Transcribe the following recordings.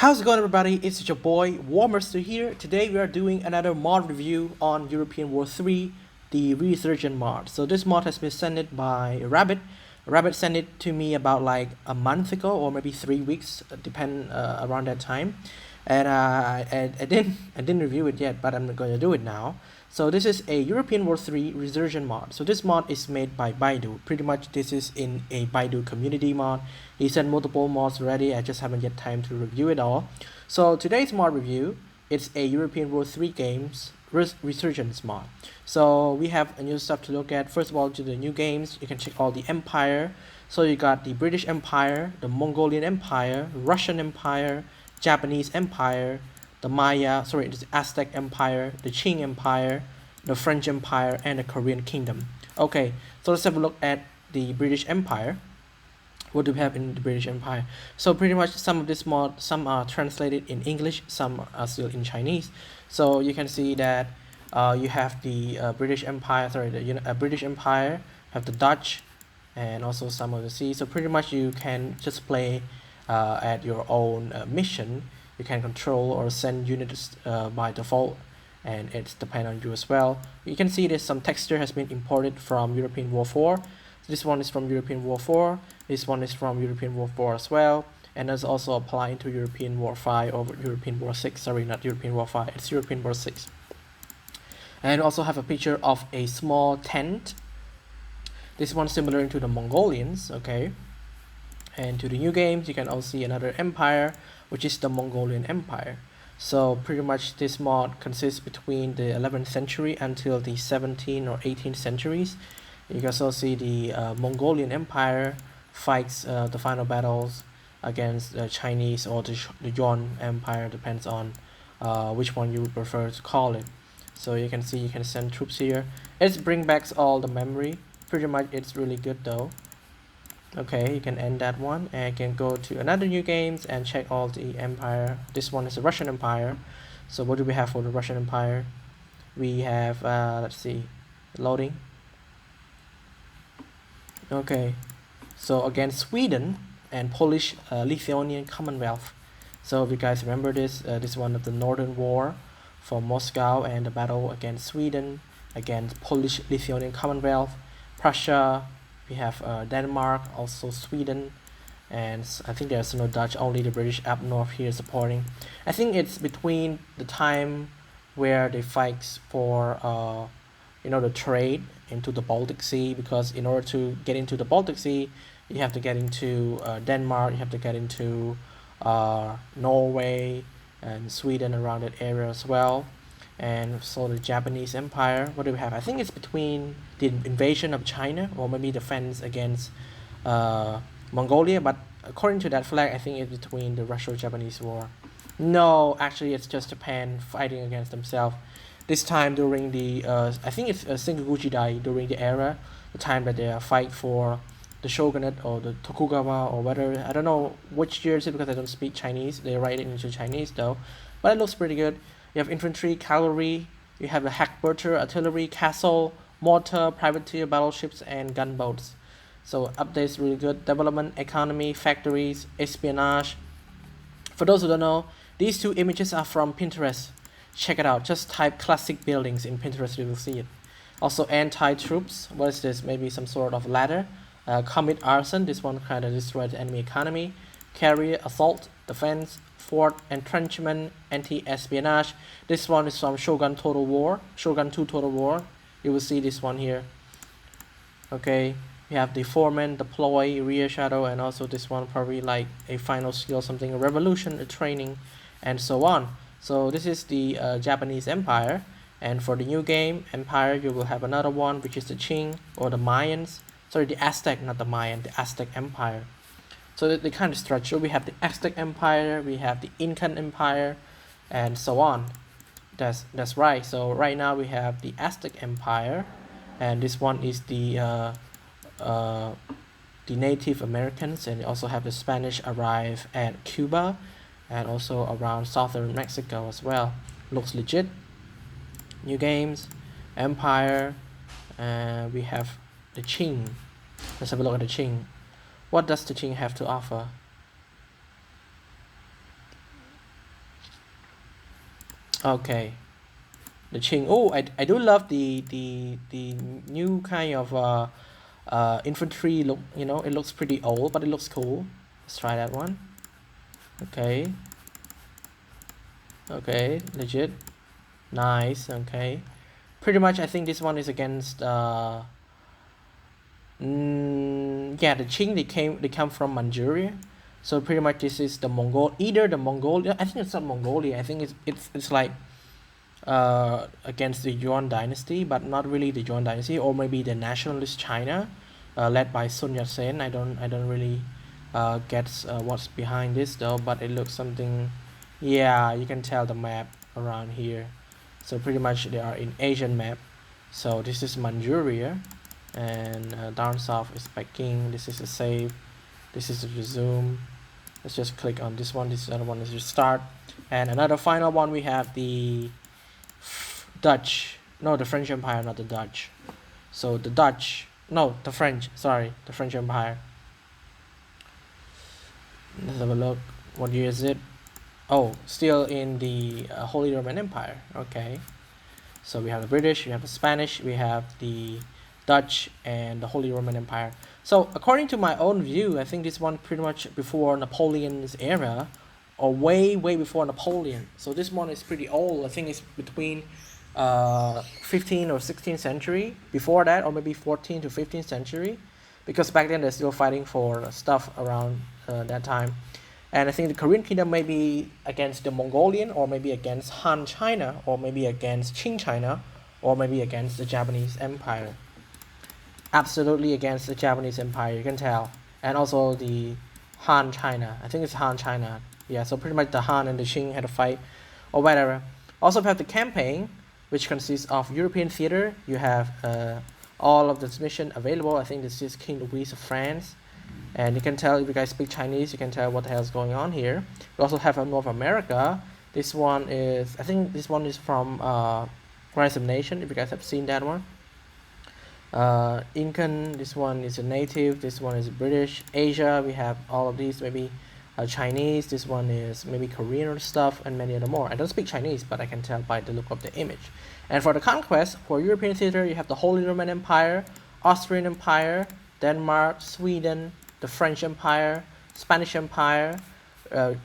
How's it going, everybody? It's your boy Warmaster here. Today we are doing another mod review on European War 3, the Resurgence mod. So this mod has been sent by Rabbit. Rabbit sent it to me about like a month ago or maybe 3 weeks, depend around that time. And I didn't review it yet, but I'm going to do it now. So this is a European War 3 Resurgence mod. So this mod is made by Baidu. Pretty much this is in a Baidu community mod. He sent multiple mods already. I just haven't yet time to review it all. So today's mod review, it's a European War 3 games Resurgence mod. So we have a new stuff to look at. First of all, to the new games, you can check all the empire. So you got the British Empire, the Mongolian Empire, Russian Empire, Japanese Empire, the the Aztec Empire, the Qing Empire, the French Empire, and the Korean Kingdom. Okay, so let's have a look at the British Empire. What do we have in the British Empire? So pretty much some of this mod, some are translated in English, some are still in Chinese. So you can see that you have the British Empire, British Empire, have the Dutch, and also some of the sea. So pretty much you can just play at your own mission. You can control or send units by default, and it's depend on you as well. You can see that some texture has been imported from European War 4. This one is from European War 4. This one is from European War 4 as well, and does also apply into European War 5 or European War 6. Sorry, not European War 5. It's European War 6. And also have a picture of a small tent. This one similar to the Mongolians. Okay. And to the new games, you can also see another empire, which is the Mongolian Empire. So pretty much this mod consists between the 11th century until the 17th or 18th centuries. You can also see the Mongolian Empire fights the final battles against the Chinese or the Yuan Empire, depends on which one you would prefer to call it. So you can see you can send troops here. It brings back all the memory. Pretty much it's really good though. Okay, you can end that one and can go to another new games and check all the empire. This one is the Russian Empire. So what do we have for the Russian Empire? We have let's see, loading. Okay, so against Sweden and Polish Lithuanian Commonwealth. So if you guys remember this, this is one of the Northern War for Moscow and the battle against Sweden, against Polish Lithuanian Commonwealth, Prussia. We have Denmark, also Sweden, and I think there's no Dutch, only the British up north here supporting. I think it's between the time where they fight for the trade into the Baltic Sea, because in order to get into the Baltic Sea, you have to get into Denmark, you have to get into Norway and Sweden around that area as well. And so the Japanese Empire, what do we have? I think it's between the invasion of China or maybe defense against Mongolia, but according to that flag, I think it's between the Russo-Japanese War. No, actually it's just Japan fighting against themselves. This time during the, I think it's Sengoku Dai, during the era, the time that they fight for the shogunate or the Tokugawa or whatever. I don't know which year is it because I don't speak Chinese. They write it into Chinese though, but it looks pretty good. You have infantry, cavalry, you have the Hackberter, artillery, castle, mortar, privateer, battleships, and gunboats. So updates really good. Development, economy, factories, espionage. For those who don't know, these two images are from Pinterest. Check it out. Just type classic buildings in Pinterest, you will see it. Also anti-troops. What is this? Maybe some sort of ladder. Commit arson. This one kind of destroyed the enemy economy. Carrier, assault, defense, fort, entrenchment, anti-espionage. This one is from Shogun Total War, Shogun 2 Total War. You will see this one here. Okay, we have the foreman, deploy, rear shadow, and also this one probably like a final skill, something, a revolution, a training, and so on. So this is the Japanese Empire, and for the new game Empire, you will have another one, which is the Qing or the Mayans. Sorry, the Aztec, not the Mayan, the Aztec Empire. So they kind of structure. We have the Aztec Empire, we have the Incan Empire, and so on. That's right. So right now we have the Aztec Empire, and this one is the Native Americans, and you also have the Spanish arrive at Cuba, and also around southern Mexico as well. Looks legit. New games, Empire, and we have the Qing. Let's have a look at the Qing. What does the Qing have to offer? Okay, the Qing. Oh, I do love the new kind of infantry look. You know, it looks pretty old, but it looks cool. Let's try that one. Okay. Okay, legit. Nice. Okay. Pretty much, I think this one is against yeah, the Qing, they come from Manchuria, so pretty much this is the either the Mongolia. I think it's not Mongolia. I think it's like against the Yuan dynasty, but not really the Yuan dynasty, or maybe the nationalist China, led by Sun Yat-sen. I don't really get what's behind this though, but it looks something. Yeah, you can tell the map around here. So pretty much they are in Asian map. So this is Manchuria, and down south is Peking. This is a save. This is a resume. Let's just click on this one. This other one is restart. And another final one, we have the Dutch. No, the French Empire, not the Dutch. So the Dutch. No, the French. Sorry, the French Empire. Let's have a look. What year is it? Oh, still in the Holy Roman Empire. Okay. So we have the British, we have the Spanish, we have the Dutch, and the Holy Roman Empire. So according to my own view, I think this one pretty much before Napoleon's era, or way before Napoleon. So this one is pretty old. I think it's between 15th or 16th century, before that, or maybe 14th to 15th century, because back then they're still fighting for stuff around that time. And I think the Korean kingdom may be against the Mongolian, or maybe against Han China, or maybe against Qing China, or maybe against the Japanese Empire. Absolutely against the Japanese Empire, you can tell. And also the Han China. I think it's Han China. Yeah, so pretty much the Han and the Qing had a fight, or whatever. Also we have the campaign, which consists of European theater. You have all of this mission available. I think this is King Louis of France. And you can tell, if you guys speak Chinese, you can tell what the hell is going on here. We also have North America. This one is, I think this one is from Rise of Nation, if you guys have seen that one. Incan, this one is a native, this one is British. Asia, we have all of these, maybe Chinese, this one is maybe Korean or stuff, and many other more. I don't speak Chinese, but I can tell by the look of the image. And for the conquest, for European theater, you have the Holy Roman Empire, Austrian Empire, Denmark, Sweden, the French Empire, Spanish Empire,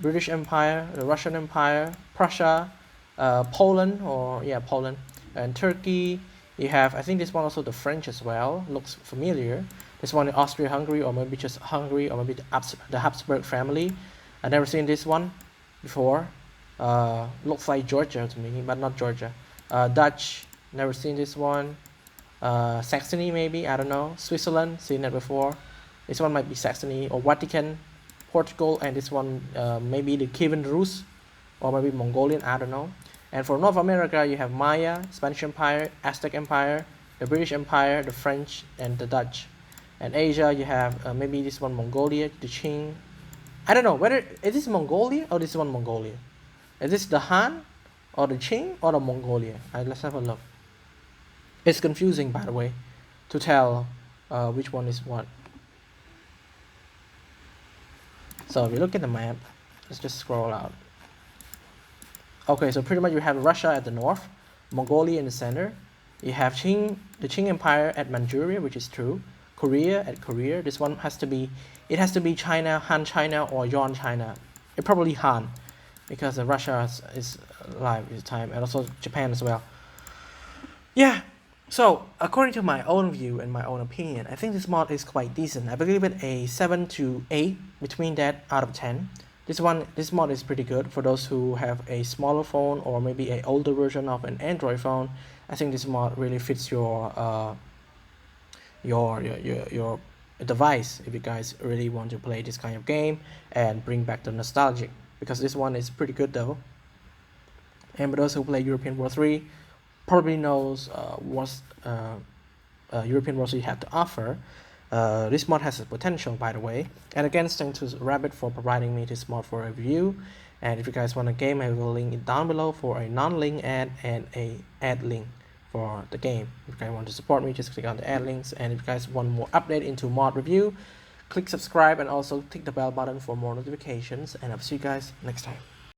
British Empire, the Russian Empire, Prussia, Poland, Poland, and Turkey. You have, I think this one also the French as well, looks familiar. This one is Austria-Hungary, or maybe just Hungary, or maybe the Habsburg family. I've never seen this one before. Looks like Georgia to me, but not Georgia. Dutch, never seen this one. Saxony maybe, I don't know. Switzerland, seen that before. This one might be Saxony or Vatican, Portugal, and this one maybe the Kievan Rus, or maybe Mongolian, I don't know. And for North America, you have Maya, Spanish Empire, Aztec Empire, the British Empire, the French, and the Dutch. And Asia, you have maybe this one Mongolia, the Qing. I don't know whether is this Mongolia or this one Mongolia. Is this the Han, or the Qing, or the Mongolia? Let's have a look. It's confusing, by the way, to tell which one is what. So if you look at the map, let's just scroll out. Okay, so pretty much you have Russia at the north, Mongolia in the center. You have the Qing Empire at Manchuria, which is true. Korea at Korea. This one has to be China, Han China, or Yuan China. It probably Han, because Russia is alive at the time, and also Japan as well. Yeah. So, according to my own view and my own opinion, I think this mod is quite decent. I believe it a 7 to 8, between that out of 10. This mod is pretty good for those who have a smaller phone, or maybe an older version of an Android phone. I think this mod really fits your device if you guys really want to play this kind of game and bring back the nostalgic, because this one is pretty good though. And for those who play European War 3, probably knows what European War 3 had to offer. This mod has a potential, by the way. And again, thanks to Rabbit for providing me this mod for review. And if you guys want a game, I will link it down below for a non-link ad and a ad link for the game. If you guys want to support me, just click on the ad links. And if you guys want more update into mod review, click subscribe and also click the bell button for more notifications. And I'll see you guys next time.